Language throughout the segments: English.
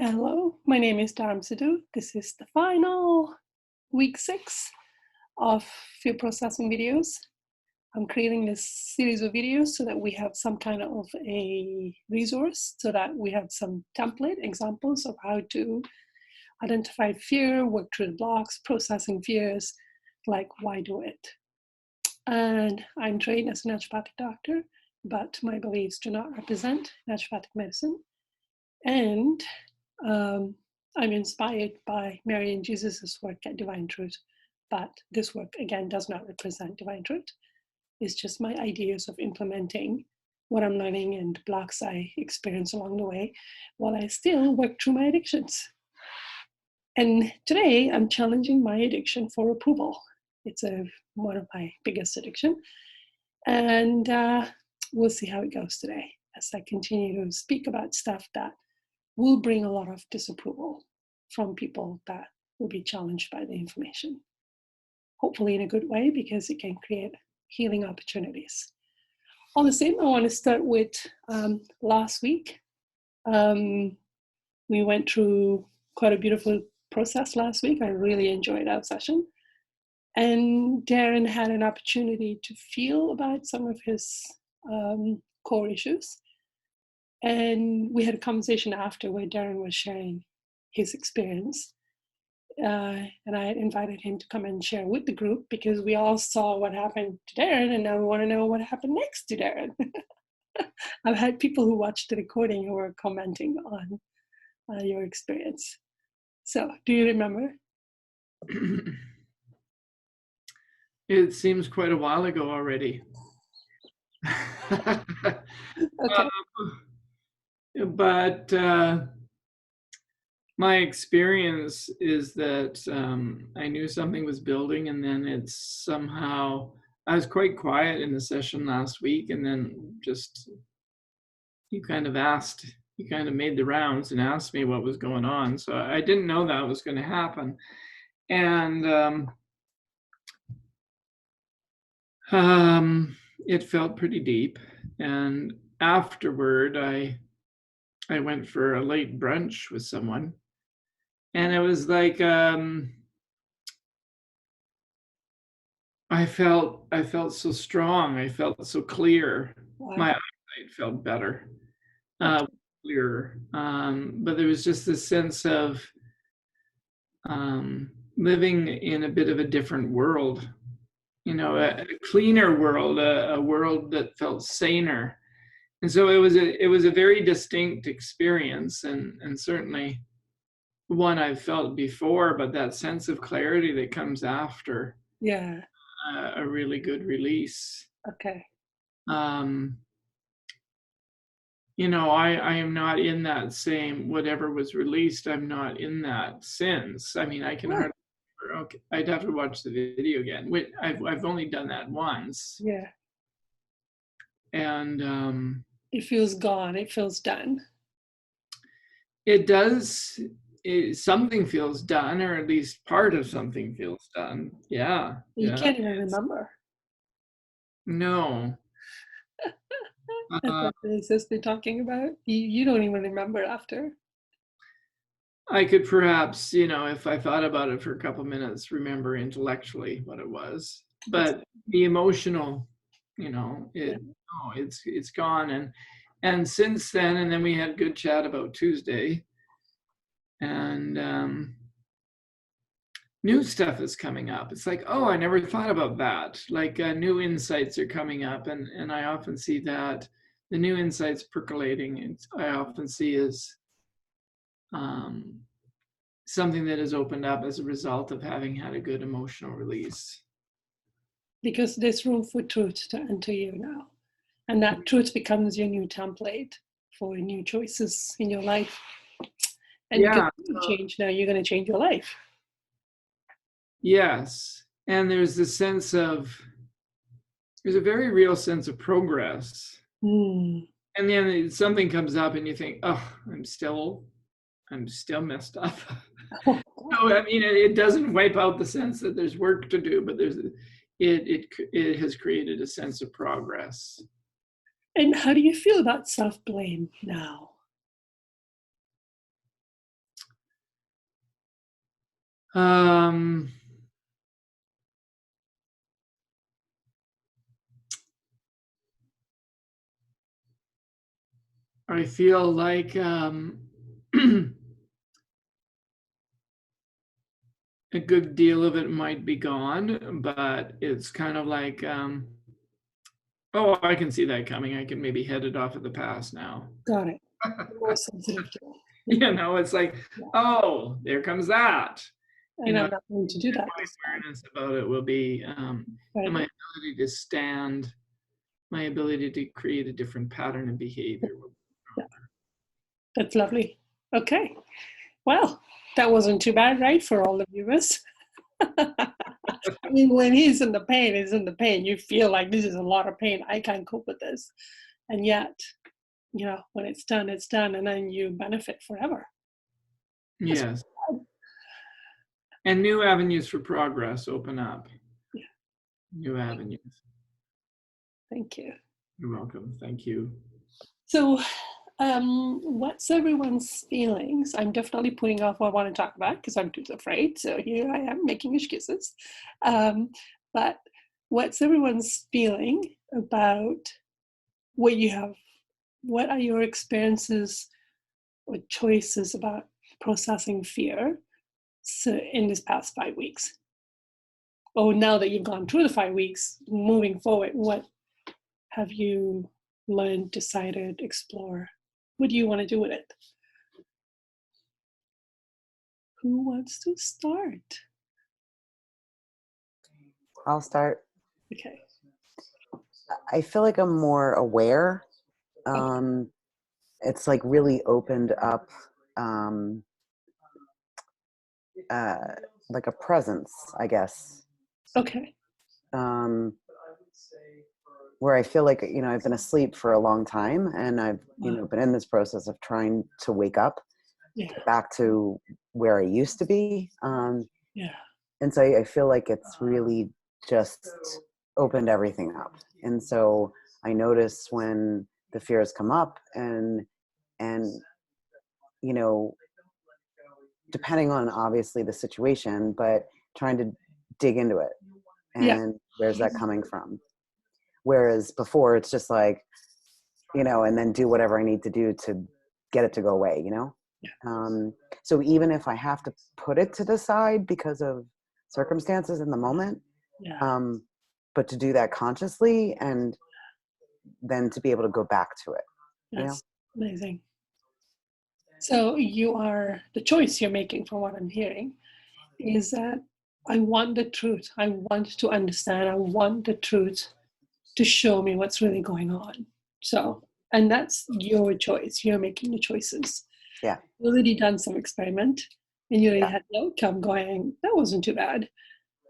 Hello, my name is Dharm Sidhu. This is the final week 6 of field processing videos. I'm creating this series of videos so that we have some kind of a resource, so that we have some template examples of how to identify fear, work through the blocks, processing fears, like why do it? And I'm trained as a naturopathic doctor, but my beliefs do not represent naturopathic medicine. And I'm inspired by Mary and Jesus' work at Divine Truth, but this work, again, does not represent Divine Truth. It's just my ideas of implementing what I'm learning and blocks I experience along the way while I still work through my addictions. And today, I'm challenging my addiction for approval. It's one of my biggest addiction. And we'll see how it goes today as I continue to speak about stuff that will bring a lot of disapproval from people that will be challenged by the information. Hopefully in a good way, because it can create healing opportunities. On the same, I want to start with last week. We went through quite a beautiful process last week. I really enjoyed our session. And Darren had an opportunity to feel about some of his core issues. And we had a conversation after where Darren was sharing his experience. And I had invited him to come and share with the group, because we all saw what happened to Darren, and now we want to know what happened next to Darren. I've had people who watched the recording who were commenting on your experience. So, do you remember? It seems quite a while ago already. Okay. But my experience is that I knew something was building, and then it's somehow, I was quite quiet in the session last week, and then just you kind of made the rounds and asked me what was going on. So I didn't know that was going to happen. And it felt pretty deep. And afterward, I went for a late brunch with someone, and it was like I felt so strong. I felt so clear. Wow. My eyesight felt better, clearer. But there was just this sense of living in a bit of a different world, a cleaner world, a world that felt saner. And so it was a very distinct experience, and certainly one I've felt before, but that sense of clarity that comes after a really good release. Okay. I am not in that same, whatever was released, I'm not in that sense. I mean, I can hardly, okay, I'd have to watch the video again. I've only done that once. Yeah. And it feels gone. It feels done. It does. Something feels done, or at least part of something feels done. Yeah. You can't even remember. No. That's what the sister talking about. You don't even remember after. I could perhaps, if I thought about it for a couple minutes, remember intellectually what it was. But the emotional, it's gone. And since then, and then we had good chat about Tuesday, and new stuff is coming up. It's like, oh, I never thought about that. Like new insights are coming up, and I often see that the new insights percolating. I often see as something that has opened up as a result of having had a good emotional release. Because there's room for truth to enter you now, and that truth becomes your new template for new choices in your life. And because you change now, you're going to change your life. Yes. And there's a very real sense of progress. And then something comes up and you think, oh, I'm still messed up. So, I mean, it doesn't wipe out the sense that there's work to do, but it has created a sense of progress. And how do you feel about self-blame now? Um, I feel like a good deal of it might be gone, but it's kind of like, oh, I can see that coming. I can maybe head it off at the pass now. Got it. More sensitive to it. You know, it's like, Yeah. oh, there comes that. You And know, I'm not going to do that my this time. awareness about it will be, and Right. my ability to stand, my ability to create a different pattern of behavior. Yeah. That's lovely. Okay. Well, that wasn't too bad, right, for all the viewers? I mean, when he's in the pain, he's in the pain. You feel like this is a lot of pain. I can't cope with this. And yet, you know, when it's done, and then you benefit forever. That's Yes. And new avenues for progress open up. Yeah. New avenues. Thank you. You're welcome. Thank you. So, what's everyone's feelings? I'm definitely putting off what I want to talk about because I'm too afraid. So here I am making excuses. But what's everyone's feeling about what you have? What are your experiences or choices about processing fear in this past 5 weeks? Or now that you've gone through the 5 weeks, moving forward, what have you learned, decided, explore? What do you want to do with it? Who wants to start? I'll start. Okay. I feel like I'm more aware. Okay. It's like really opened up like a presence, I guess. Okay. Where I feel like, you know, I've been asleep for a long time and I've, you know, been in this process of trying to wake up, Yeah. get back to where I used to be. Yeah. And so I feel like it's really just opened everything up. And so I notice when the fears come up and you know, depending on obviously the situation, but trying to dig into it Yeah. and where's that coming from? Whereas before it's just like, you know, and then do whatever I need to do to get it to go away, you know? Yeah. So even if I have to put it to the side because of circumstances in the moment, Yeah. but to do that consciously and then to be able to go back to it, you know? That's amazing. So the choice you're making from what I'm hearing is that I want the truth. I want to understand. I want the truth to show me what's really going on. So, and that's your choice. You're making the choices. Yeah. You've already done some experiment and you already Yeah. had the outcome going, that wasn't too bad.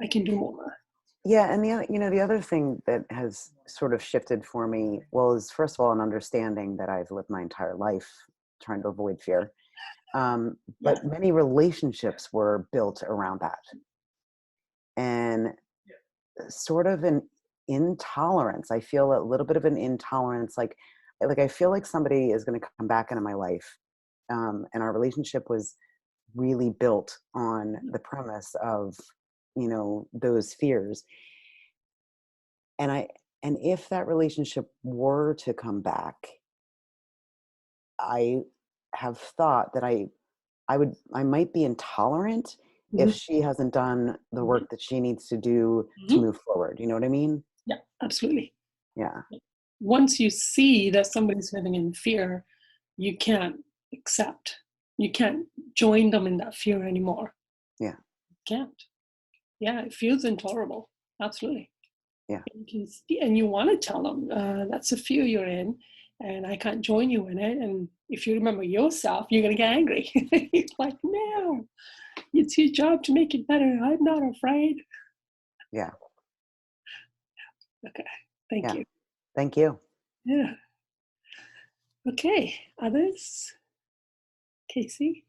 I can do more. Yeah, and the other thing that has sort of shifted for me, well, is first of all an understanding that I've lived my entire life trying to avoid fear, but many relationships were built around that, and sort of an intolerance. I feel a little bit of an intolerance, like I feel like somebody is going to come back into my life, and our relationship was really built on the premise of, you know, those fears. And if that relationship were to come back, I have thought that I might be intolerant if Mhm. she hasn't done the work that she needs to do to Mhm. move forward. You know what I mean? Yeah, absolutely. Yeah. Once you see that somebody's living in fear, you can't accept, you can't join them in that fear anymore. Yeah. You can't. Yeah, it feels intolerable. Absolutely. Yeah. And you want to tell them that's a fear you're in, and I can't join you in it. And if you remember yourself, you're going to get angry. You're like, no, it's your job to make it better. I'm not afraid. Yeah. Okay, thank Yeah. you. Thank you. Yeah. Okay, others? Casey?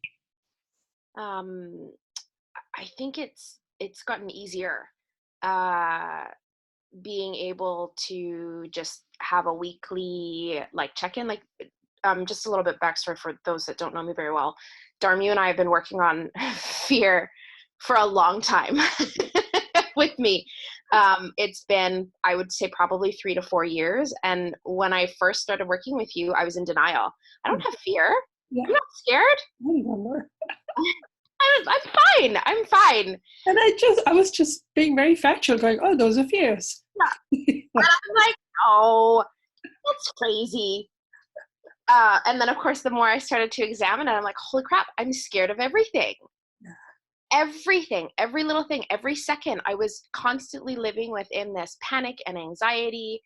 I think it's gotten easier uh, being able to just have a weekly like check-in. Like just a little bit backstory for those that don't know me very well. Dharm, you and I have been working on fear for a long time with me. It's been, I would say, probably 3 to 4 years. And when I first started working with you, I was in denial. I don't have fear. Yeah. I'm not scared. I remember. I'm fine. I'm fine. And I was just being very factual, going, "Oh, those are fears." Yeah. And I'm like, oh, that's crazy. And then, of course, the more I started to examine it, I'm like, holy crap, I'm scared of everything. Yeah. Everything, every little thing, every second. I was constantly living within this panic and anxiety.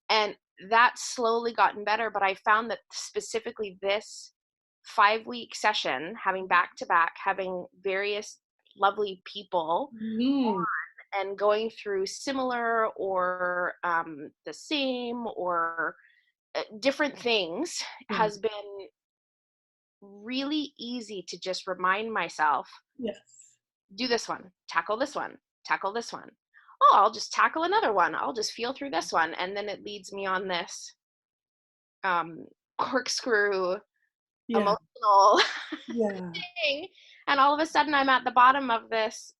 And that's slowly gotten better. But I found that specifically this 5-week session, having back to back, having various lovely people and going through similar or the same or different things has been really easy to just remind myself, Yes. do this one, tackle this one, tackle this one. Oh, I'll just tackle another one. I'll just feel through this one. And then it leads me on this corkscrew emotional thing. And all of a sudden I'm at the bottom of this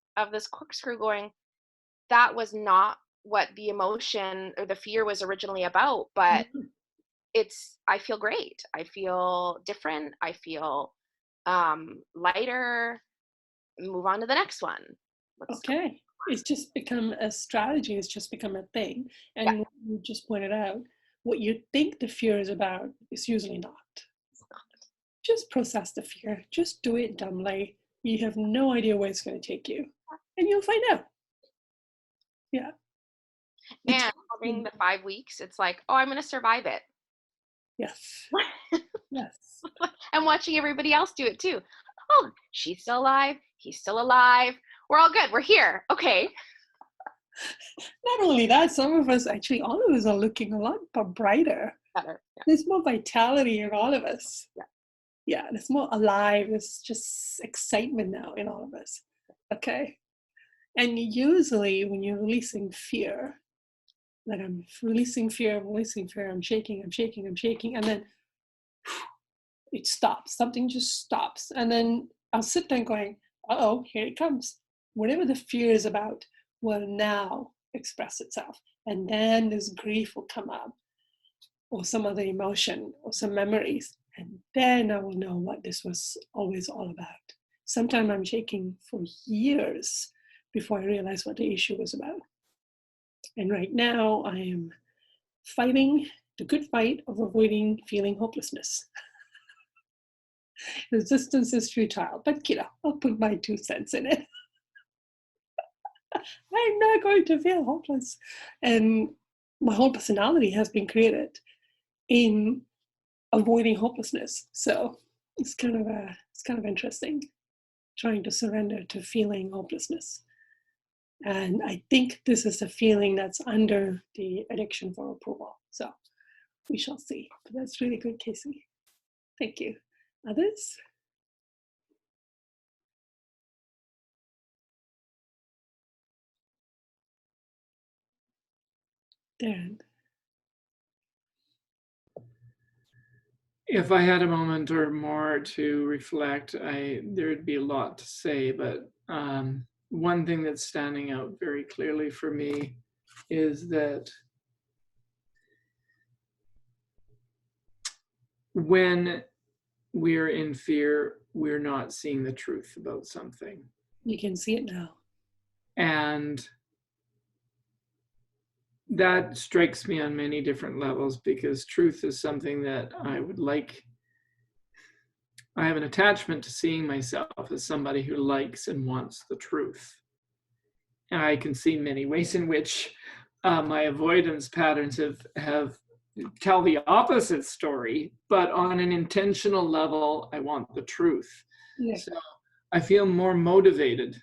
corkscrew going, that was not what the emotion or the fear was originally about, but I feel great. I feel different. I feel lighter. Move on to the next one. Okay. It's just become a strategy. It's just become a thing. And what you just pointed out, what you think the fear is about is usually not. Just process the fear. Just do it dumbly. You have no idea where it's going to take you. And you'll find out. Yeah. And having the 5 weeks, it's like, oh, I'm going to survive it. Yes. Yes. I'm watching everybody else do it too. Oh, she's still alive. He's still alive. We're all good. We're here. Okay. Not only that, some of us, actually, all of us are looking a lot brighter. Better. Yeah. There's more vitality in all of us. Yeah. Yeah, there's more alive. There's just excitement now in all of us. Okay. And usually when you're releasing fear, like I'm releasing fear, I'm shaking, and then it stops. Something just stops. And then I'll sit there going, uh-oh, here it comes. Whatever the fear is about will now express itself. And then this grief will come up, or some other emotion, or some memories. And then I will know what this was always all about. Sometimes I'm shaking for years before I realize what the issue was about. And right now I am fighting the good fight of avoiding feeling hopelessness. Resistance is futile, but I'll put my 2 cents in it. I'm not going to feel hopeless. And my whole personality has been created in avoiding hopelessness. So it's kind of interesting, trying to surrender to feeling hopelessness. And I think this is a feeling that's under the addiction for approval. So we shall see. But that's really good, Casey. Thank you. Others? Darren. If I had a moment or more to reflect, there'd be a lot to say, but one thing that's standing out very clearly for me is that when we're in fear, we're not seeing the truth about something. You can see it now. And that strikes me on many different levels, because truth is something that I would like. I have an attachment to seeing myself as somebody who likes and wants the truth. And I can see many ways in which my avoidance patterns have tell the opposite story, but on an intentional level, I want the truth. Yeah. So I feel more motivated.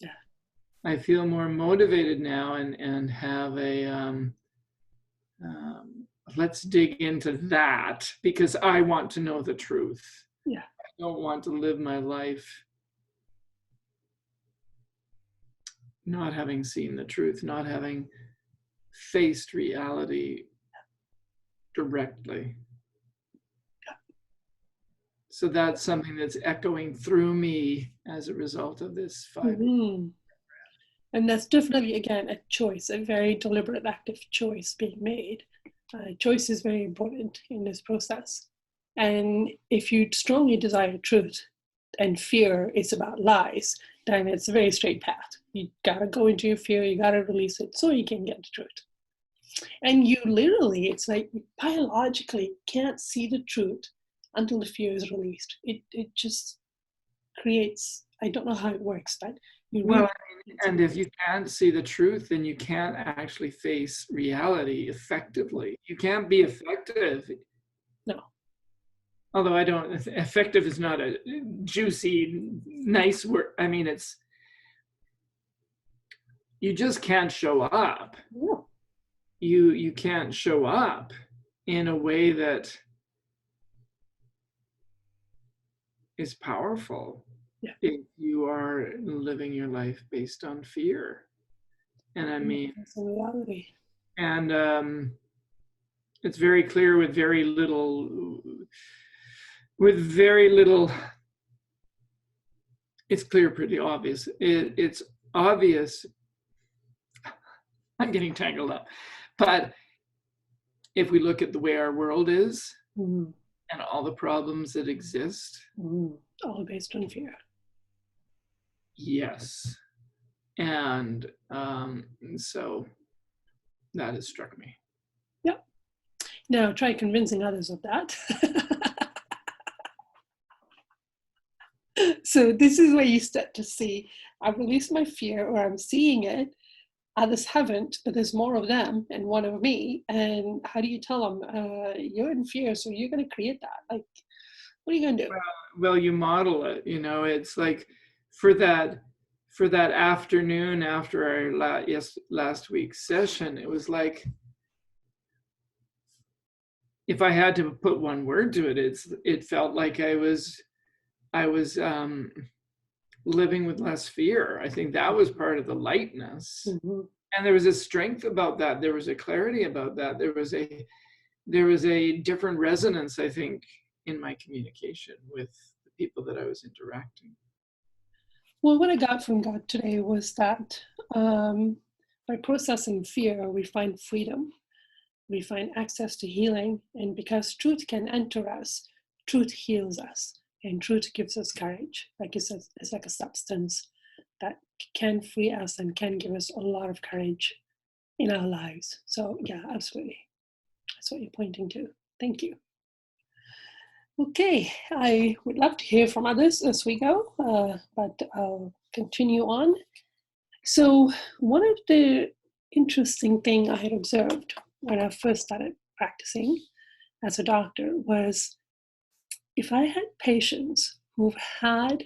Yeah. I feel more motivated now and have a, let's dig into that, because I want to know the truth. Yeah. I don't want to live my life not having seen the truth, not having faced reality directly. So that's something that's echoing through me as a result of this 5 Mm-hmm. And that's definitely, again, a choice, a very deliberate, active choice being made. Choice is very important in this process. And if you strongly desire truth and fear is about lies, then it's a very straight path. You gotta go into your fear, you gotta release it so you can get the truth. And you literally, it's like biologically can't see the truth until the fear is released. It just creates, I don't know how it works, but you really. Well, and if you can't see the truth, then you can't actually face reality effectively. You can't be effective. No. Although I don't, effective is not a juicy, nice word. I mean, it's, you just can't show up. No. You can't show up in a way that is powerful. Yeah. If you are living your life based on fear. And I mean, It's a reality. and it's very clear with very little, it's clear, pretty obvious. It's obvious. I'm getting tangled up. But if we look at the way our world is and all the problems that exist, all based on fear. yes. And so that has struck me. Yep. Now try convincing others of that. So this is where you start to see, I've released my fear, or I'm seeing it. Others haven't, but there's more of them and one of me. And how do you tell them, you're in fear, so you're going to create that? Like, what are you going to do? Well, you model it. It's like for that afternoon after our last week's session, it was like, if I had to put one word to it, it felt like I was living with less fear. I think that was part of the lightness. And there was a strength about that. There was a clarity about that. There was a different resonance, I think, in my communication with the people that I was interacting. Well, what I got from God today was that by processing fear, we find freedom, we find access to healing, and because truth can enter us, truth heals us, and truth gives us courage. Like you said, it's like a substance that can free us and can give us a lot of courage in our lives. So yeah, absolutely. That's what you're pointing to. Thank you. Okay, I would love to hear from others as we go, but I'll continue on. So one of the interesting things I had observed when I first started practicing as a doctor was if I had patients who've had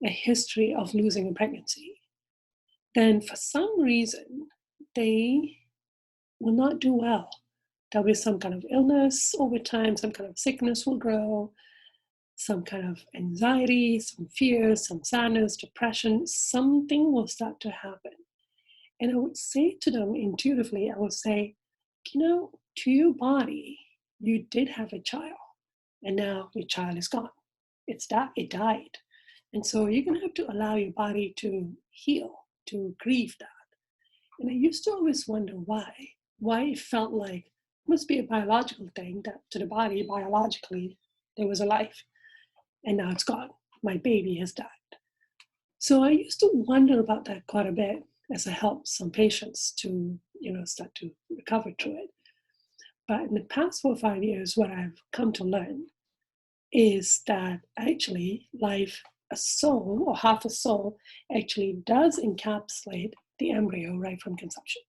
a history of losing a pregnancy, then for some reason they will not do well. There'll be some kind of illness over time, some kind of sickness will grow, some kind of anxiety, some fear, some sadness, depression, something will start to happen. And I would say to them intuitively, I would say, to your body, you did have a child, and now your child is gone. It died. And so you're going to have to allow your body to heal, to grieve that. And I used to always wonder why it felt like it must be a biological thing that to the body, biologically, there was a life. And now it's gone. My baby has died. So I used to wonder about that quite a bit as I helped some patients to, start to recover through it. But in the past 4 or 5 years, what I've come to learn is that actually life, a soul or half a soul, actually does encapsulate the embryo right from conception.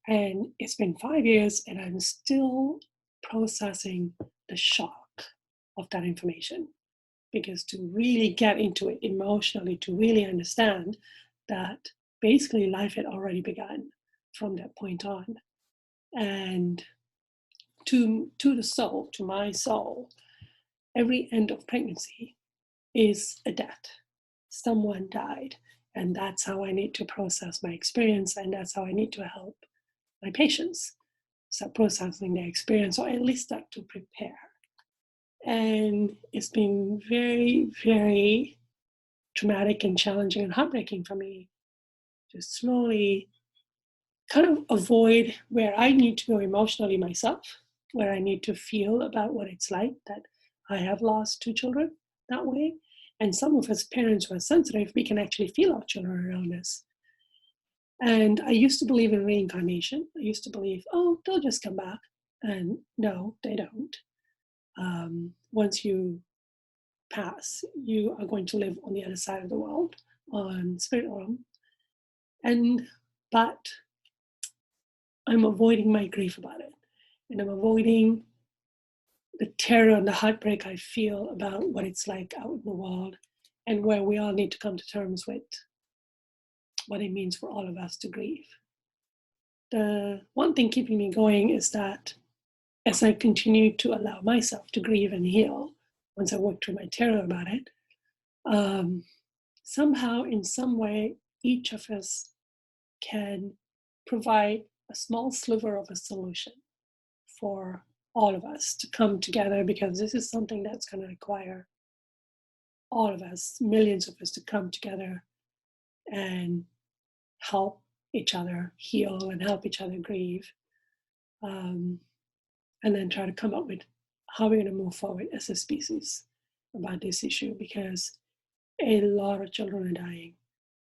And it's been 5 years and I'm still processing the shock of that information. Because to really get into it emotionally, to really understand that basically life had already begun from that point on. And to the soul, to my soul, every end of pregnancy is a death. Someone died. And that's how I need to process my experience. And that's how I need to help my patients start processing their experience, or at least start to prepare. And it's been very, very traumatic and challenging and heartbreaking for me to slowly kind of avoid where I need to go emotionally myself, where I need to feel about what it's like that I have lost two children that way. And some of us parents who are sensitive, we can actually feel our children around us. And I used to believe in reincarnation. I used to believe, oh, they'll just come back. And no, they don't. Once you pass, you are going to live on the other side of the world, on spirit realm. But I'm avoiding my grief about it. And I'm avoiding the terror and the heartbreak I feel about what it's like out in the world, and where we all need to come to terms with what it means for all of us to grieve. The one thing keeping me going is that as I continue to allow myself to grieve and heal, once I work through my terror about it, somehow, in some way, each of us can provide a small sliver of a solution for all of us to come together, because this is something that's going to require all of us, millions of us, to come together and help each other heal and help each other grieve, and then try to come up with how we're going to move forward as a species about this issue, because a lot of children are dying.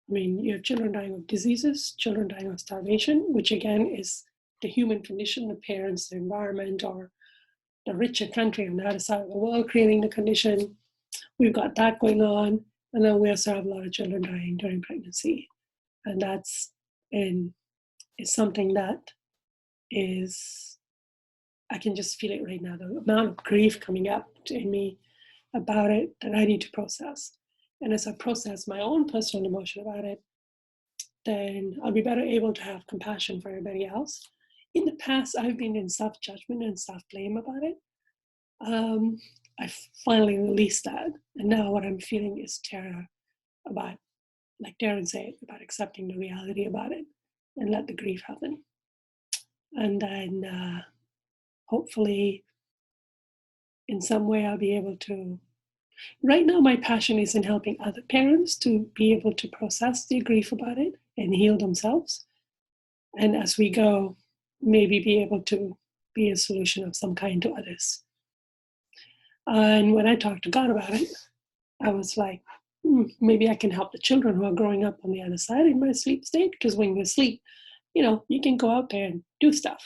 I mean, you have children dying of diseases, children dying of starvation, which again is the human condition, the parents, the environment, or the richer country on the other side of the world creating the condition. We've got that going on. And then we also have a lot of children dying during pregnancy. And is something that is, I can just feel it right now, the amount of grief coming up in me about it that I need to process. And as I process my own personal emotion about it, then I'll be better able to have compassion for everybody else. In the past, I've been in self-judgment and self-blame about it. I finally released that. And now what I'm feeling is terror about, like Darren said, about accepting the reality about it and let the grief happen. And then hopefully in some way I'll be able to, right now my passion is in helping other parents to be able to process their grief about it and heal themselves. And as we go, maybe be able to be a solution of some kind to others. And when I talked to God about it, I was like, maybe I can help the children who are growing up on the other side in my sleep state. Because when you sleep, you can go out there and do stuff,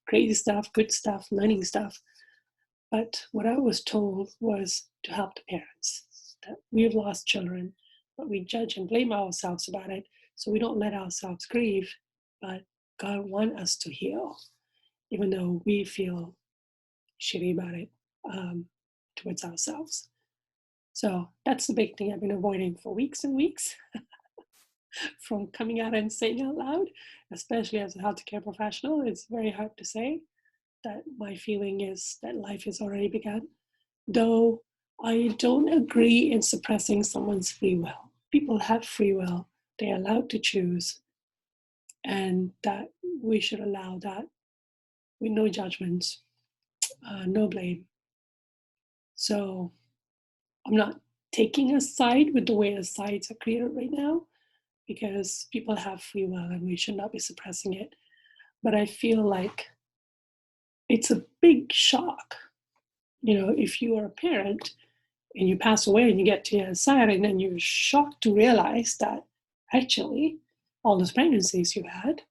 crazy stuff, good stuff, learning stuff. But what I was told was to help the parents, that we have lost children, but we judge and blame ourselves about it. So we don't let ourselves grieve, but God wants us to heal, even though we feel shitty about it towards ourselves. So that's the big thing I've been avoiding for weeks and weeks from coming out and saying out loud, especially as a healthcare professional. It's very hard to say that my feeling is that life has already begun, though I don't agree in suppressing someone's free will. People have free will. They're allowed to choose, and that we should allow that with no judgments, no blame. So I'm not taking a side with the way the sides are created right now, because people have free will and we should not be suppressing it. But I feel like it's a big shock, if you are a parent and you pass away and you get to the other side, and then you're shocked to realize that actually all those pregnancies you had,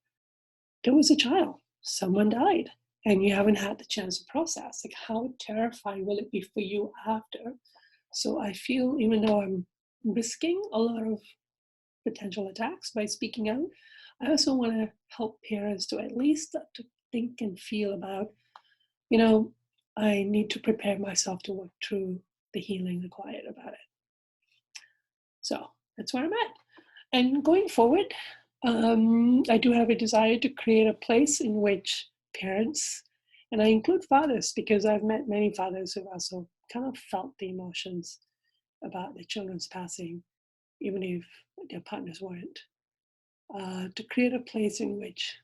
there was a child, someone died, and you haven't had the chance to process. Like, how terrifying will it be for you after? So I feel, even though I'm risking a lot of potential attacks by speaking out, I also want to help parents to at least to think and feel about, I need to prepare myself to work through the healing required about it. So that's where I'm at. And going forward, I do have a desire to create a place in which parents, and I include fathers, because I've met many fathers who've also kind of felt the emotions about their children's passing, even if their partners weren't, to create a place in which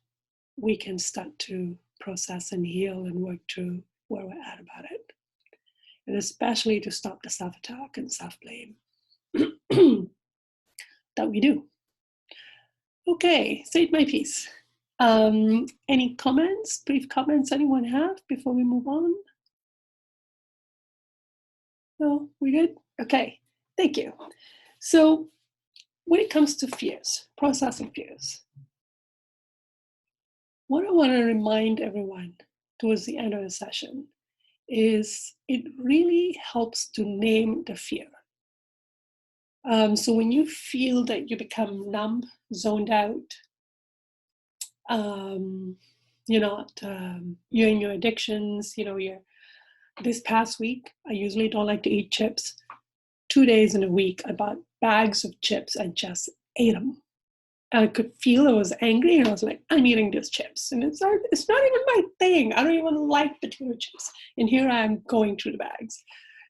we can start to process and heal and work through where we're at about it. and especially to stop the self-attack and self-blame that we do. Okay, say my piece. Any comments, brief comments anyone have before we move on? No, we good? Okay, thank you. So when it comes to fears, processing fears, what I want to remind everyone towards the end of the session is it really helps to name the fear. So when you feel that you become numb, zoned out, you're not, you're in your addictions, this past week, I usually don't like to eat chips. 2 days in a week, I bought bags of chips and just ate them. I could feel I was angry, and I was like, I'm eating these chips. And it's not even my thing. I don't even like potato chips. And here I am going through the bags.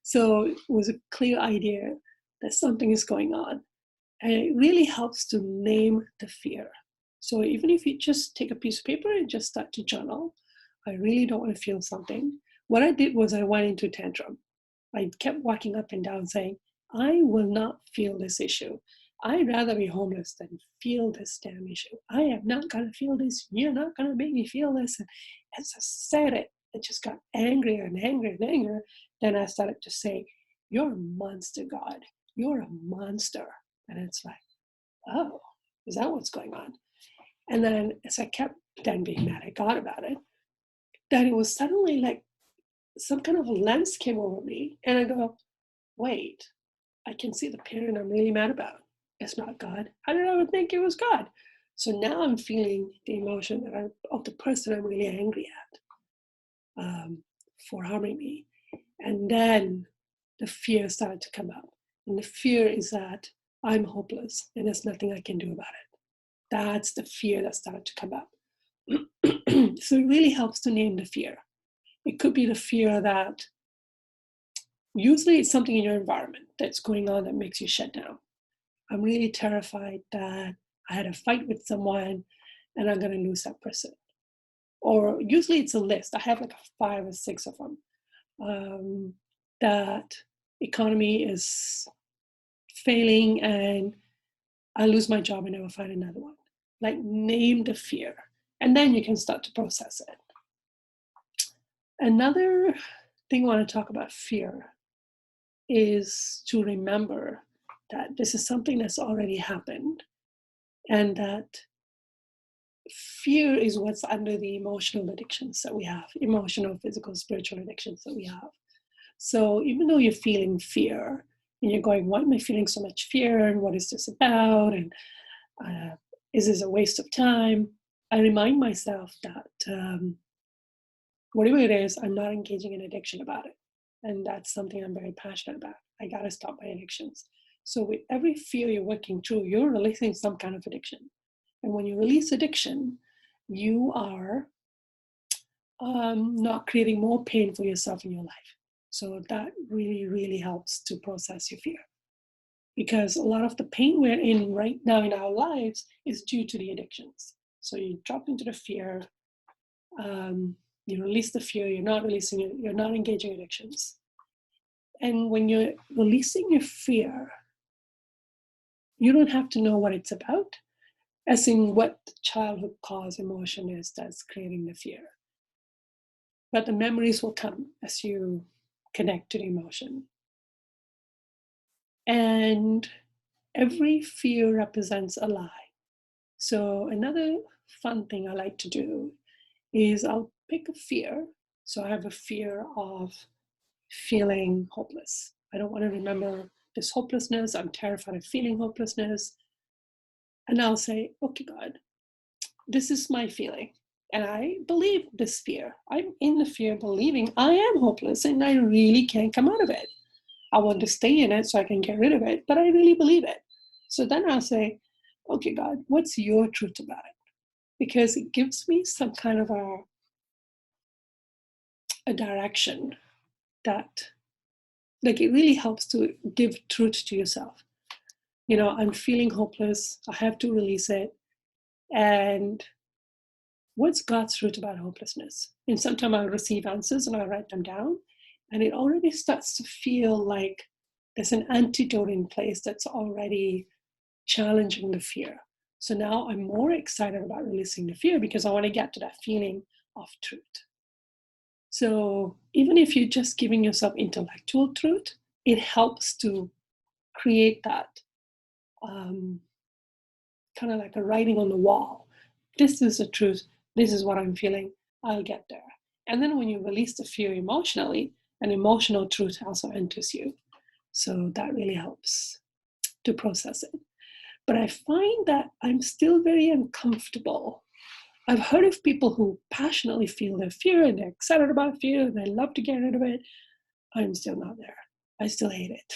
So it was a clear idea that something is going on. And it really helps to name the fear. So even if you just take a piece of paper and just start to journal, I really don't want to feel something. What I did was I went into a tantrum. I kept walking up and down saying, I will not feel this issue. I'd rather be homeless than feel this damn issue. I am not going to feel this. You're not going to make me feel this. And as I said it, it just got angrier and angrier and angrier. Then I started to say, you're a monster, God. You're a monster. And it's like, oh, is that what's going on? And then as I kept then being mad at God about it, then it was suddenly like some kind of a lens came over me. And I go, wait, I can see the pattern I'm really mad about. It's not God. How did I ever think it was God? So now I'm feeling the emotion that of the person I'm really angry at for harming me. And then the fear started to come up. And the fear is that I'm hopeless and there's nothing I can do about it. That's the fear that started to come up. So it really helps to name the fear. It could be the fear that usually it's something in your environment that's going on that makes you shut down. I'm really terrified that I had a fight with someone and I'm going to lose that person. Or usually it's a list. I have like 5 or 6 of them. That economy is failing and I lose my job and never find another one. Like name the fear. And then you can start to process it. Another thing I want to talk about fear is to remember that this is something that's already happened and that fear is what's under the emotional addictions that we have, emotional, physical, spiritual addictions that we have. So even though you're feeling fear and you're going, why am I feeling so much fear? And what is this about? And is this a waste of time? I remind myself that whatever it is, I'm not engaging in addiction about it. And that's something I'm very passionate about. I got to stop my addictions. So with every fear you're working through, you're releasing some kind of addiction. And when you release addiction, you are not creating more pain for yourself in your life. So that really, really helps to process your fear. Because a lot of the pain we're in right now in our lives is due to the addictions. So you drop into the fear, you release the fear, you're not engaging addictions. And when you're releasing your fear, you don't have to know what it's about, as in what the childhood cause emotion is that's creating the fear. But the memories will come as you connect to the emotion. And every fear represents a lie. So another fun thing I like to do is I'll pick a fear. So I have a fear of feeling hopeless. I don't want to remember this hopelessness. I'm terrified of feeling hopelessness. And I'll say, okay, God, this is my feeling. And I believe this fear. I'm in the fear believing I am hopeless and I really can't come out of it. I want to stay in it so I can get rid of it, but I really believe it. So then I'll say, okay, God, what's your truth about it? Because it gives me some kind of a direction that, like, it really helps to give truth to yourself. I'm feeling hopeless. I have to release it. And what's God's truth about hopelessness? And sometimes I'll receive answers and I'll write them down. And it already starts to feel like there's an antidote in place that's already challenging the fear. So now I'm more excited about releasing the fear because I want to get to that feeling of truth. So even if you're just giving yourself intellectual truth, it helps to create that kind of like a writing on the wall. This is the truth. This is what I'm feeling. I'll get there. And then when you release the fear emotionally, an emotional truth also enters you. So that really helps to process it. But I find that I'm still very uncomfortable. I've heard of people who passionately feel their fear and they're excited about fear and they love to get rid of it. I'm still not there. I still hate it.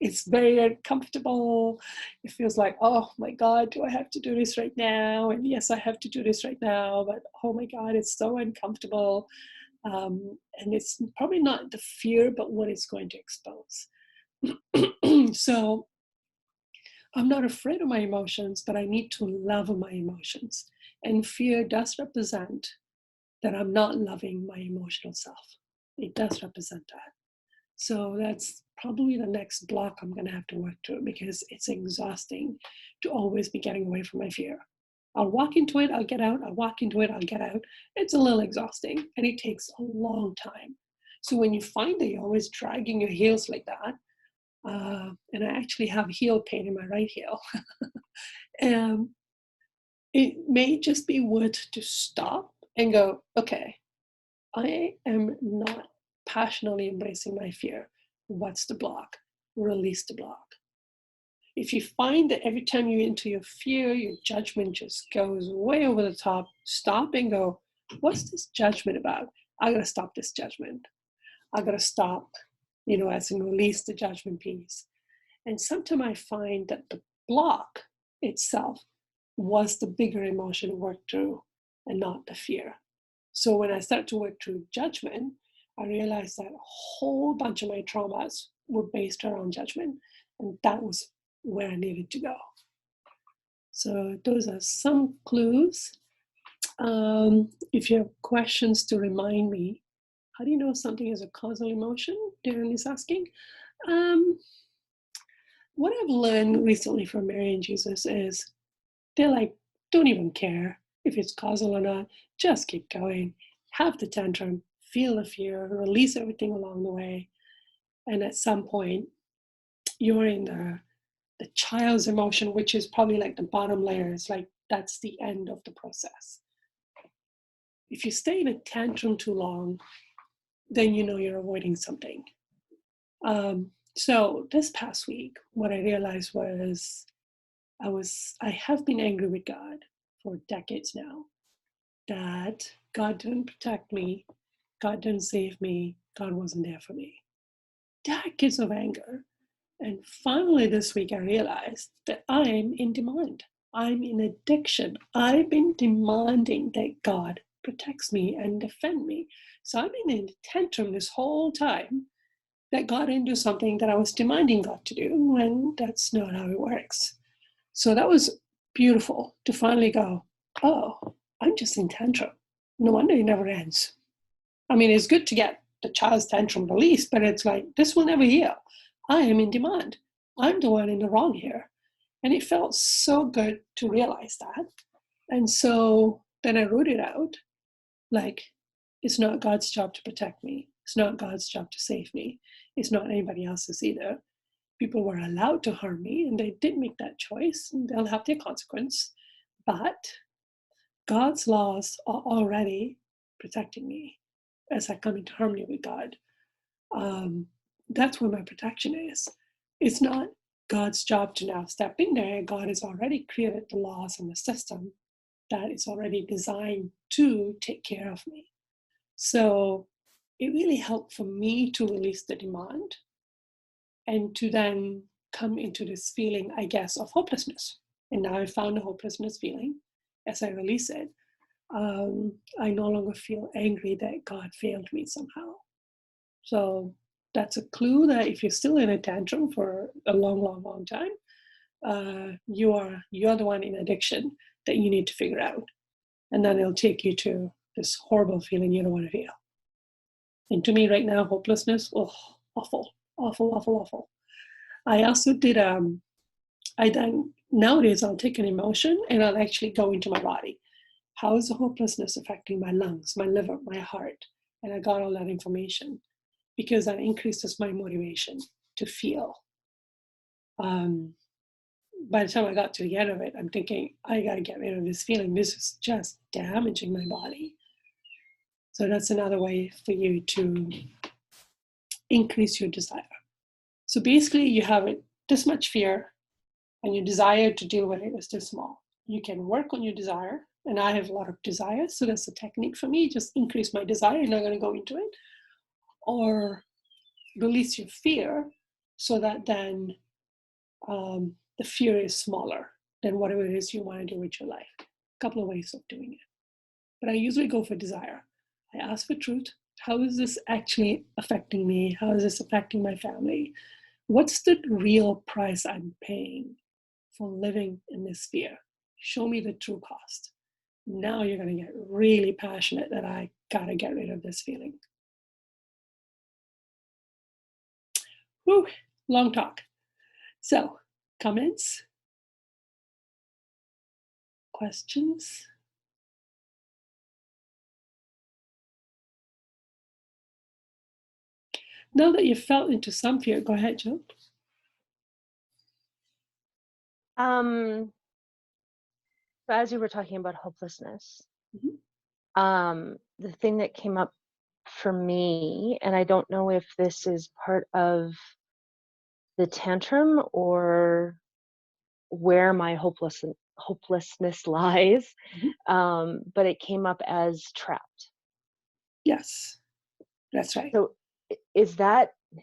It's very uncomfortable. It feels like, oh my God, do I have to do this right now? And yes, I have to do this right now, but oh my God, it's so uncomfortable. And it's probably not the fear, but what it's going to expose. So I'm not afraid of my emotions, but I need to love my emotions. And fear does represent that I'm not loving my emotional self. It does represent that. So that's probably the next block I'm going to have to work through because it's exhausting to always be getting away from my fear. I'll walk into it, I'll get out, I'll walk into it, I'll get out. It's a little exhausting and it takes a long time. So when you find that you're always dragging your heels like that, and I actually have heel pain in my right heel, it may just be worth to stop and go, okay, I am not passionately embracing my fear. What's the block? Release the block. If you find that every time you enter your fear, your judgment just goes way over the top, stop and go, what's this judgment about? I gotta stop this judgment. I gotta stop, as in release the judgment piece. And sometimes I find that the block itself was the bigger emotion to work through and not the fear. So when I started to work through judgment, I realized that a whole bunch of my traumas were based around judgment. And that was where I needed to go. So those are some clues. If you have questions to remind me, how do you know something is a causal emotion? Darren is asking. What I've learned recently from Mary and Jesus is they're like, don't even care if it's causal or not. Just keep going. Have the tantrum, feel the fear, release everything along the way. And at some point, you're in the child's emotion, which is probably like the bottom layer. It's like that's the end of the process. If you stay in a tantrum too long, then you know you're avoiding something. So this past week, what I realized was I have been angry with God for decades now, that God didn't protect me, God didn't save me, God wasn't there for me. Decades of anger. And finally this week I realized that I'm in demand. I'm in addiction. I've been demanding that God protects me and defend me. So I've been in a tantrum this whole time that God didn't do something that I was demanding God to do, when that's not how it works. So that was beautiful to finally go, oh, I'm just in tantrum. No wonder it never ends. I mean, it's good to get the child's tantrum released, but it's like, this will never heal. I am in demand. I'm the one in the wrong here. And it felt so good to realize that. And so then I wrote it out, like, it's not God's job to protect me. It's not God's job to save me. It's not anybody else's either. People were allowed to harm me and they did make that choice and they'll have their consequence. But God's laws are already protecting me as I come into harmony with God. That's where my protection is. It's not God's job to now step in there. God has already created the laws and the system that is already designed to take care of me. So it really helped for me to release the demand and to then come into this feeling, I guess, of hopelessness. And now I found a hopelessness feeling as I release it. I no longer feel angry that God failed me somehow. So that's a clue that if you're still in a tantrum for a long, long, long time, you're the one in addiction that you need to figure out. And then it'll take you to this horrible feeling you don't want to feel. And to me right now, hopelessness, oh, awful, awful, awful, awful. I also did, nowadays I'll take an emotion and I'll actually go into my body. How is the hopelessness affecting my lungs, my liver, my heart? And I got all that information because that increases my motivation to feel. By the time I got to the end of it, I'm thinking, I got to get rid of this feeling. This is just damaging my body. So that's another way for you to increase your desire. So basically, you have this much fear, and your desire to deal with it is too small. You can work on your desire, and I have a lot of desires, so that's a technique for me. Just increase my desire, and I'm going to go into it. Or release your fear so that then the fear is smaller than whatever it is you want to do with your life. A couple of ways of doing it. But I usually go for desire. I ask for truth. How is this actually affecting me? How is this affecting my family? What's the real price I'm paying for living in this fear? Show me the true cost. Now you're going to get really passionate that I got to get rid of this feeling. Whew, long talk. So, comments? Questions? Now that you've felt into some fear, go ahead, Jill. So as you were talking about hopelessness, the thing that came up for me, and I don't know if this is part of the tantrum or where my hopelessness lies, but it came up as trapped. Yes, that's right. So is that, I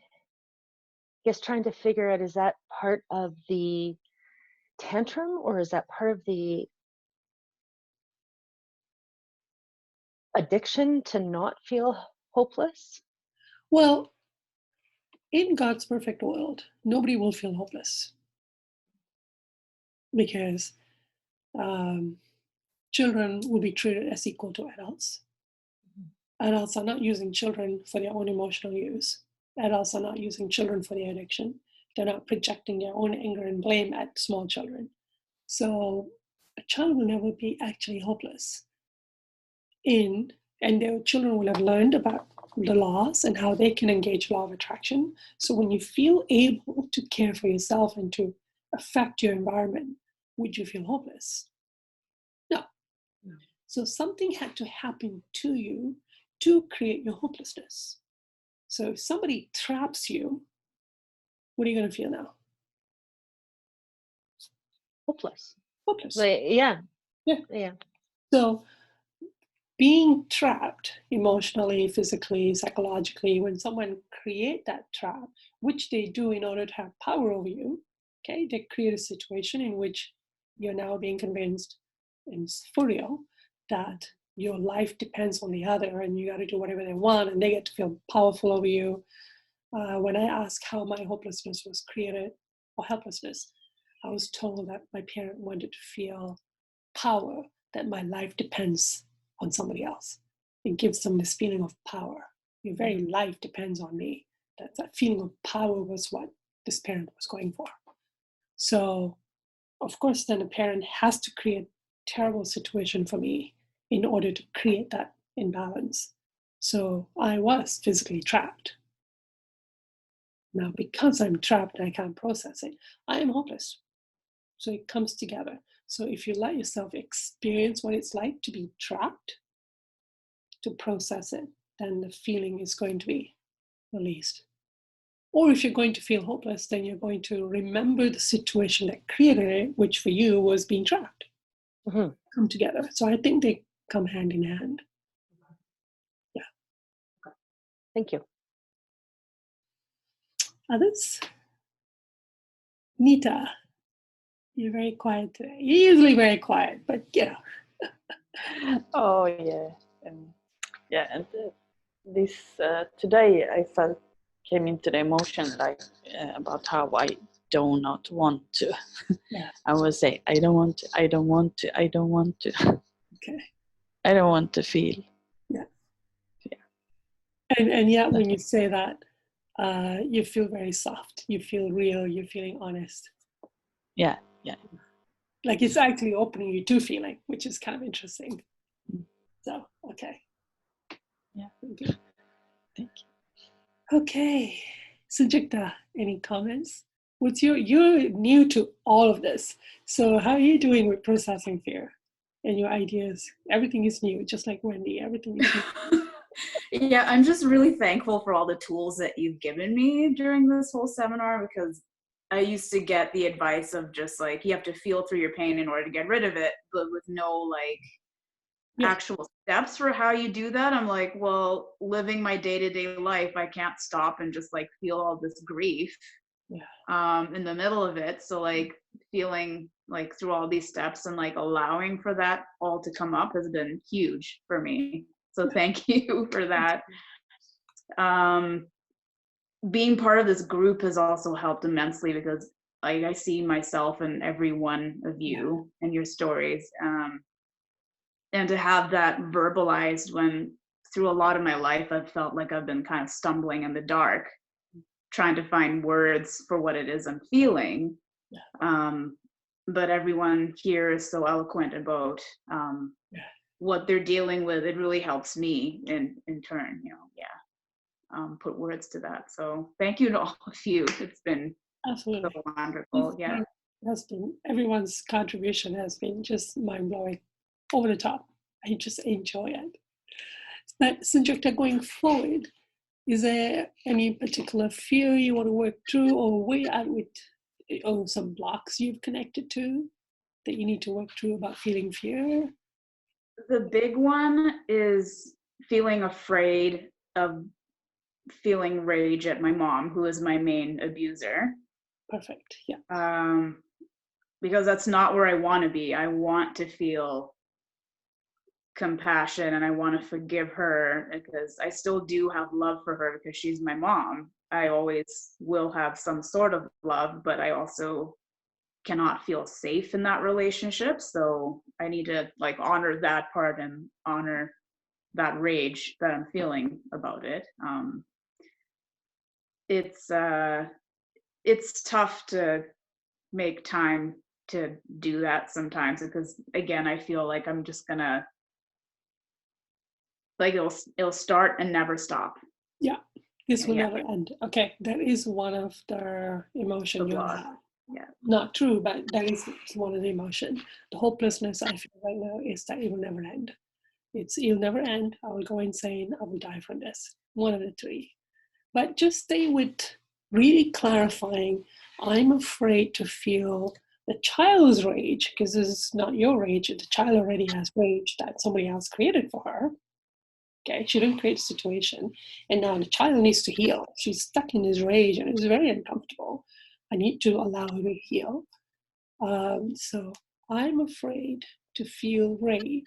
guess trying to figure out, is that part of the tantrum or is that part of the addiction to not feel hopeless? Well, in God's perfect world, nobody will feel hopeless because children will be treated as equal to adults. Adults are not using children for their own emotional use. Adults are not using children for their addiction. They're not projecting their own anger and blame at small children. So a child will never be actually hopeless. And their children will have learned about the laws and how they can engage law of attraction. So when you feel able to care for yourself and to affect your environment, would you feel hopeless? No. So something had to happen to you to create your hopelessness. So if somebody traps you, what are you going to feel now? Hopeless. Hopeless. Yeah. So being trapped emotionally, physically, psychologically, when someone create that trap, which they do in order to have power over you, okay, they create a situation in which you're now being convinced, and it's for real, that your life depends on the other and you got to do whatever they want and they get to feel powerful over you. When I asked how my hopelessness was created, or helplessness, I was told that my parent wanted to feel power, that my life depends on somebody else. It gives them this feeling of power. Your very life depends on me. That feeling of power was what this parent was going for. So, of course, then a parent has to create a terrible situation for me in order to create that imbalance. So I was physically trapped. Now, because I'm trapped and I can't process it, I am hopeless. So it comes together. So if you let yourself experience what it's like to be trapped, to process it, then the feeling is going to be released. Or if you're going to feel hopeless, then you're going to remember the situation that created it, which for you was being trapped. Come together. So I think they come hand in hand. Yeah. Thank you. Others? Nita, you're very quiet today. You're usually very quiet, but yeah. Oh yeah, and this today I came into the emotion like about how I do not want to. Yeah. I would say I don't want to. I don't want to. I don't want to. Okay. I don't want to feel. Yeah. Yeah. And yet when you say that, you feel very soft, you feel real, you're feeling honest. Yeah. Like it's actually opening you to feeling, which is kind of interesting. So, okay. Yeah. Thank you. Thank you. Okay. Sujikta, any comments? You're new to all of this. So how are you doing with processing fear and your ideas? Everything is new, just like Wendy, everything is new. Yeah, I'm just really thankful for all the tools that you've given me during this whole seminar, because I used to get the advice of just like, you have to feel through your pain in order to get rid of it, but with no like actual steps for how you do that. I'm like, well, living my day-to-day life, I can't stop and just like feel all this grief in the middle of it. So like feeling like through all these steps and like allowing for that all to come up has been huge for me. So thank you for that. Being part of this group has also helped immensely, because like I see myself in every one of you and your stories. And to have that verbalized, when through a lot of my life I've felt like I've been kind of stumbling in the dark, trying to find words for what it is I'm feeling. But everyone here is so eloquent about what they're dealing with. It really helps me in turn, put words to that. So thank you to all of you. It's been absolutely so wonderful. Yeah. Everyone's contribution has been just mind-blowing, over the top. I just enjoy it. But Sujikta, going forward, is there any particular fear you want to work through, or where you at with, or some blocks you've connected to that you need to work through about feeling fear? The big one is feeling afraid of feeling rage at my mom, who is my main abuser. Perfect. Yeah. Because that's not where I want to be. I want to feel compassion and I want to forgive her, because I still do have love for her because she's my mom. I always will have some sort of love, but I also cannot feel safe in that relationship. So I need to like honor that part and honor that rage that I'm feeling about it. It's tough to make time to do that sometimes, because again, I feel like I'm just gonna like it'll start and never stop. Yeah, this will never end. Okay, that is one of the emotion you'll have. Yeah. Not true, but that is one of the emotion. The hopelessness I feel right now is that it will never end. It'll never end. I will go insane. I will die from this. One of the three. But just stay with really clarifying. I'm afraid to feel the child's rage, because this is not your rage. The child already has rage that somebody else created for her. Okay, she didn't create a situation, and now the child needs to heal. She's stuck in this rage, and it's very uncomfortable. I need to allow her to heal. So I'm afraid to feel rage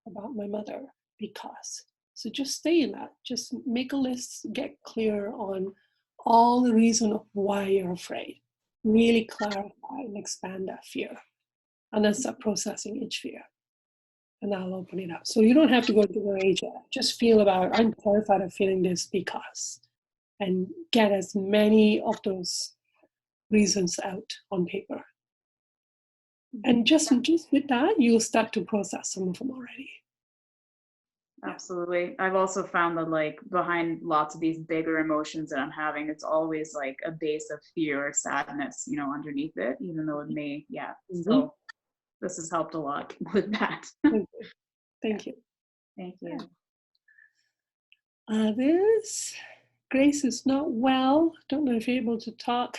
about my mother because. So just stay in that. Just make a list, get clear on all the reason of why you're afraid. Really clarify and expand that fear. And then start processing each fear. And I'll open it up. So you don't have to go into the rage yet. Just feel about, I'm terrified of feeling this because. And get as many of those reasons out on paper. And just with that, you'll start to process some of them already. Absolutely. I've also found that like behind lots of these bigger emotions that I'm having, it's always like a base of fear or sadness, underneath it, even though it may, So this has helped a lot with that. Thank you. Thank you. Others? Grace is not well. Don't know if you're able to talk.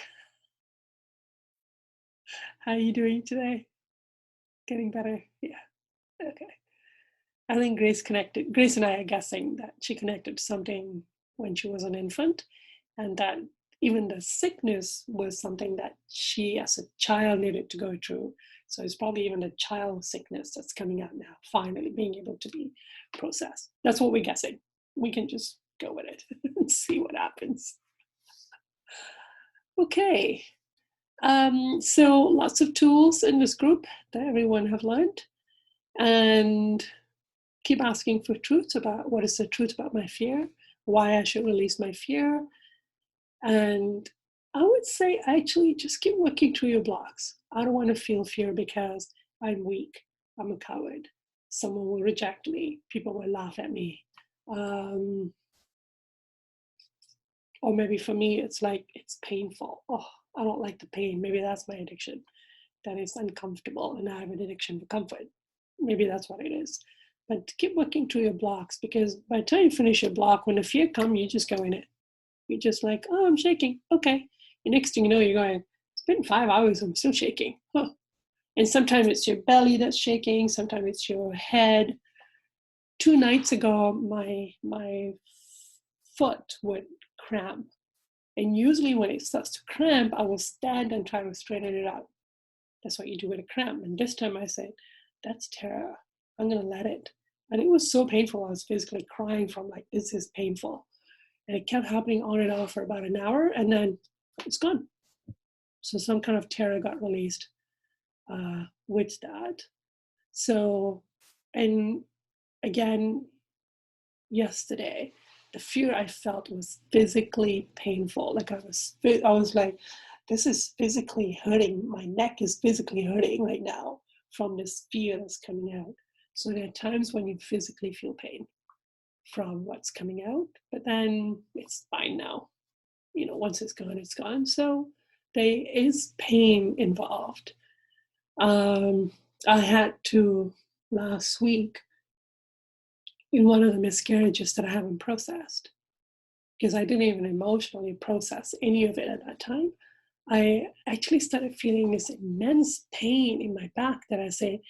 How are you doing today? Getting better? Yeah. Okay. I think Grace and I are guessing that she connected to something when she was an infant, and that even the sickness was something that she as a child needed to go through. So it's probably even the child sickness that's coming out now, finally being able to be processed. That's what we're guessing. We can just go with it and see what happens. Okay. So lots of tools in this group that everyone have learned, and keep asking for truth about what is the truth about my fear. why I should release my fear. And I would say actually just keep working through your blocks. I don't want to feel fear because I'm weak, I'm a coward, someone will reject me, people will laugh at me. Or maybe for me, it's like, it's painful. Oh, I don't like the pain. Maybe that's my addiction. That is uncomfortable and I have an addiction for comfort. Maybe that's what it is. But keep working through your blocks, because by the time you finish your block, when the fear comes, you just go in it. You're just like, oh, I'm shaking. Okay. The next thing you know, you're going, it's been 5 hours, I'm still shaking. Huh. And sometimes it's your belly that's shaking. Sometimes it's your head. 2 nights ago, my foot would cramp. And usually when it starts to cramp, I will stand and try to straighten it out. That's what you do with a cramp. And this time I said, that's terror. I'm going to let it. And it was so painful. I was physically crying from like, this is painful. And it kept happening on and off for about an hour, and then it's gone. So some kind of terror got released with that. So, and again, yesterday, the fear I felt was physically painful. Like I was like, this is physically hurting. My neck is physically hurting right now from this fear that's coming out. So there are times when you physically feel pain from what's coming out, but then it's fine now. You know, once it's gone, it's gone. So there is pain involved. I had to last week in one of the miscarriages that I haven't processed, because I didn't even emotionally process any of it at that time. I actually started feeling this immense pain in my back that I say,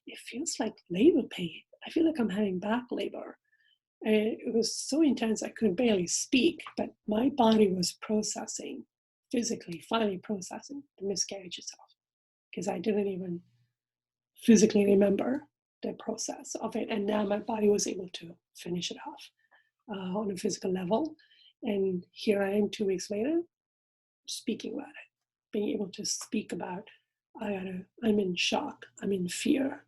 it feels like labor pain. I feel like I'm having back labor. And it was so intense I could barely speak, but my body was processing, physically, finally processing the miscarriage itself, because I didn't even physically remember the process of it. And now my body was able to finish it off on a physical level. And here I am 2 weeks later, speaking about it, being able to speak about, I'm in shock, I'm in fear,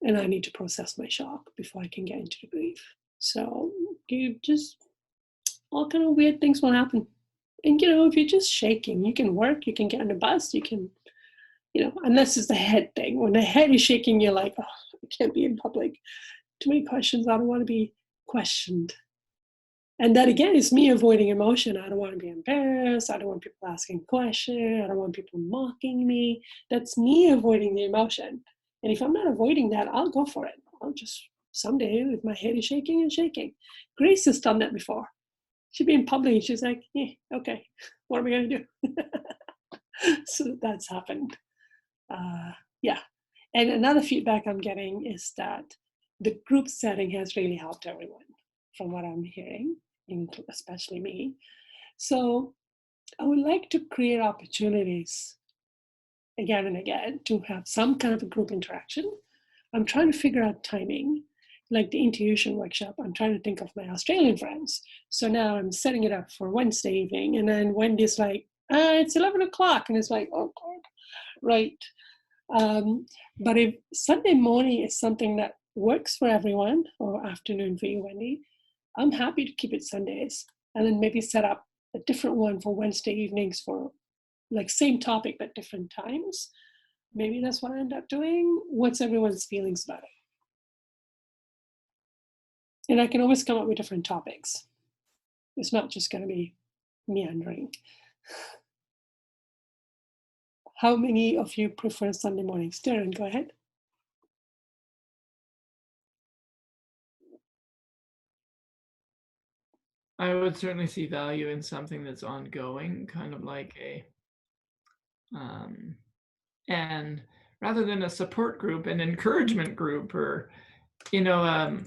and I need to process my shock before I can get into the grief. So you just, all kind of weird things will happen. And, you know, if you're just shaking, you can work, you can get on the bus, you can, you know, unless it's the head thing. When the head is shaking, you're like, oh, I can't be in public. Too many questions. I don't want to be questioned. And that, again, is me avoiding emotion. I don't want to be embarrassed. I don't want people asking questions. I don't want people mocking me. That's me avoiding the emotion. And if I'm not avoiding that, I'll go for it. I'll just, someday, if my head is shaking and shaking. Grace has done that before. She'd be in public and she's like, yeah, okay, what are we going to do? So that's happened. Yeah. And another feedback I'm getting is that the group setting has really helped everyone, from what I'm hearing, especially me. So I would like to create opportunities again and again to have some kind of a group interaction. I'm trying to figure out timing, like the intuition workshop. I'm trying to think of my Australian friends. So now I'm setting it up for Wednesday evening. And then Wendy's like, it's 11 o'clock. And it's like, oh God, right. But if Sunday morning is something that works for everyone, or afternoon for you, Wendy, I'm happy to keep it Sundays, and then maybe set up a different one for Wednesday evenings for like same topic but different times. Maybe that's what I end up doing. What's everyone's feelings about it? And I can always come up with different topics. It's not just going to be meandering. How many of you prefer Sunday mornings? Darren, go ahead. I would certainly see value in something that's ongoing, kind of like a, and rather than a support group, an encouragement group, or, you know,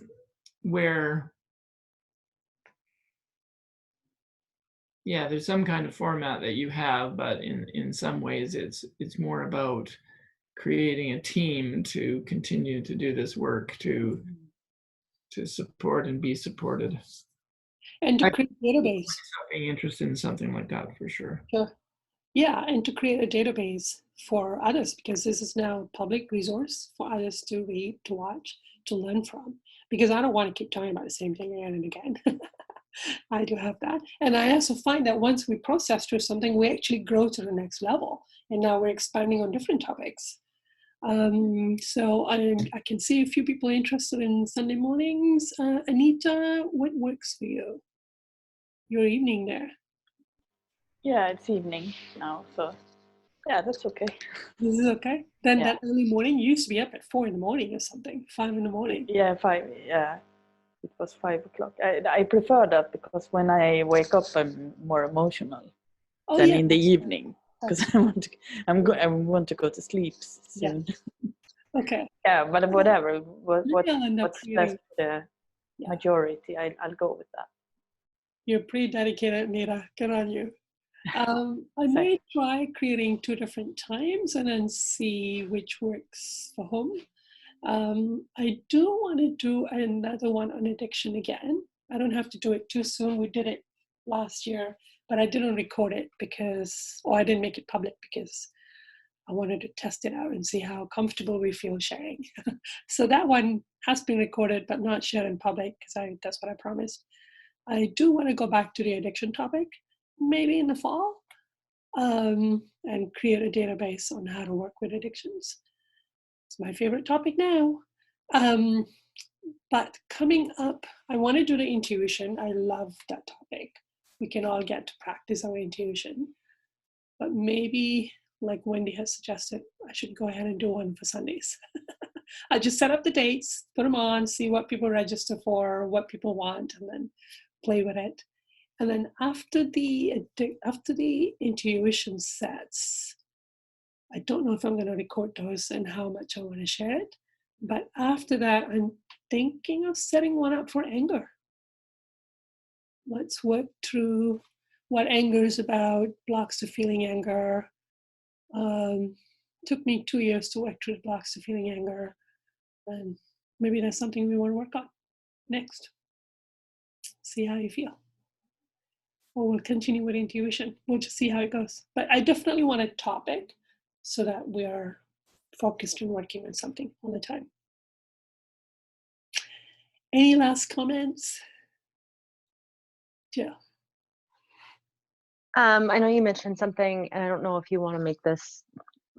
where, yeah, there's some kind of format that you have, but in some ways it's more about creating a team to continue to do this work, to support and be supported. And to create a database. Being interested in something like that for sure. Sure. Yeah, and to create a database for others, because this is now a public resource for others to read, to watch, to learn from. Because I don't want to keep talking about the same thing again and again. I do have that. And I also find that once we process through something, we actually grow to the next level. And now we're expanding on different topics. So I can see a few people interested in Sunday mornings. Anita, what works for you? Your evening there. Yeah, it's evening now, so yeah, that's okay. This is okay. Then Yeah. that early morning, you used to be up at 4 in the morning or something, 5 in the morning. Yeah, 5. Yeah, it was 5 o'clock. I prefer that because when I wake up, I'm more emotional than in the evening because I want to go to sleep soon. Yeah. Okay. Yeah, but whatever. What's creating... best for the majority? I'll go with that. You're pretty dedicated, Nita. Good on you. I may try creating 2 different times and then see which works for whom. I do want to do another one on addiction again. I don't have to do it too soon. We did it last year, but I didn't record it I didn't make it public because I wanted to test it out and see how comfortable we feel sharing. So that one has been recorded, but not shared in public because that's what I promised. I do want to go back to the addiction topic, maybe in the fall, and create a database on how to work with addictions. It's my favorite topic now. But coming up, I want to do the intuition. I love that topic. We can all get to practice our intuition. But maybe, like Wendy has suggested, I should go ahead and do one for Sundays. I just set up the dates, put them on, see what people register for, what people want, and then play with it. And then after the intuition sets, I don't know if I'm going to record those and how much I want to share it. But after that, I'm thinking of setting one up for anger. Let's work through what anger is about, blocks to feeling anger. Took me 2 years to work through the blocks to feeling anger. And maybe that's something we want to work on next. See how you feel. Or we'll continue with intuition. We'll just see how it goes. But I definitely want a topic so that we are focused and working on something all the time. Any last comments? Jill. I know you mentioned something, and I don't know if you want to make this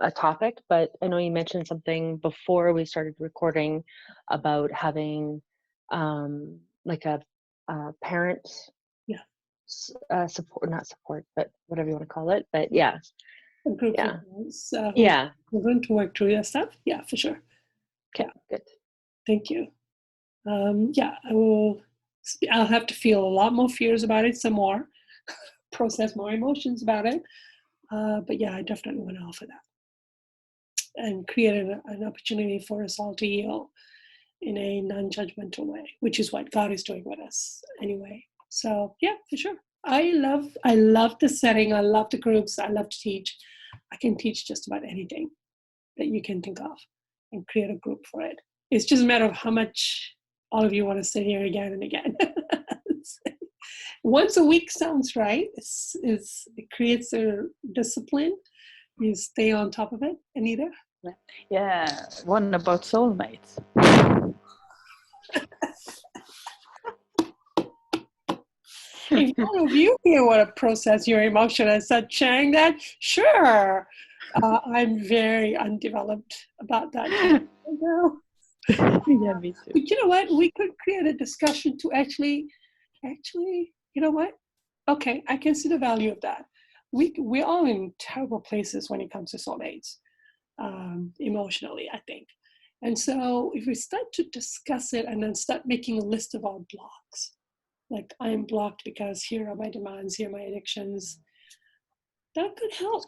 a topic, but I know you mentioned something before we started recording about having like a parent support, but whatever you want to call it. But yeah. A group yeah. Yeah. We're going to work through that stuff. Yeah, for sure. Okay, good. Thank you. I'll have to feel a lot more fears about it, some more, process more emotions about it. But yeah, I definitely want to offer that and create an opportunity for us all to heal in a non-judgmental way, which is what God is doing with us anyway. So yeah, for sure. I love the setting. I love the groups. I love to teach. I can teach just about anything that you can think of and create a group for it. It's just a matter of how much all of you want to sit here again and again. Once a week sounds right. It creates a discipline. You stay on top of it. Anita? Yeah, one about soulmates. If all of you here want to process your emotion and start sharing that, sure. I'm very undeveloped about that. Yeah, me too. But you know what? We could create a discussion to actually, you know what? Okay, I can see the value of that. We're all in terrible places when it comes to soulmates, emotionally, I think. And so if we start to discuss it and then start making a list of our blocks, like I'm blocked because here are my demands, here are my addictions, that could help.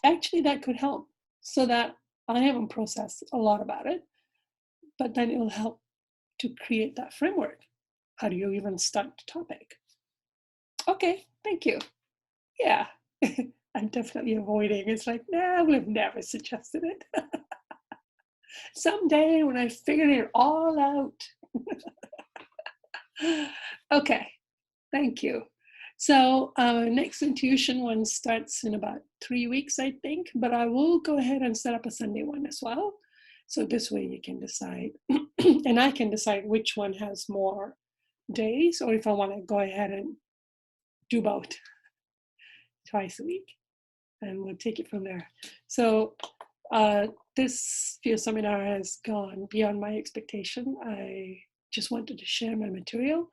Actually, that could help so that I haven't processed a lot about it, but then it'll help to create that framework. How do you even start the topic? Okay, thank you. Yeah, I'm definitely avoiding. It's like, nah, we've never suggested it. Someday when I figured it all out. Okay, thank you. So next intuition one starts in about 3 weeks, I think, but I will go ahead and set up a Sunday one as well. So this way you can decide, and I can decide which one has more days, or if I want to go ahead and do both twice a week, and we'll take it from there. So this Fear seminar has gone beyond my expectation. I just wanted to share my material.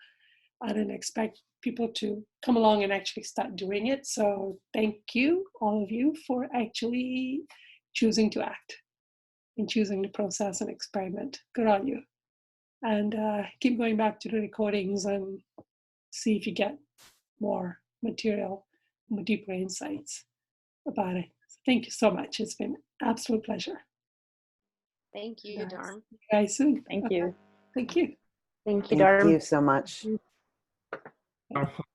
I didn't expect people to come along and actually start doing it. So thank you, all of you, for actually choosing to act and choosing to process and experiment. Good on you. And keep going back to the recordings and see if you get more material, more deeper insights about it. So thank you so much. It's been an absolute pleasure. Thank you, Yes. Dharm. See you guys soon. Thank Okay. you. Thank you. Thank you, Thank Dharm. you so much. Powerful.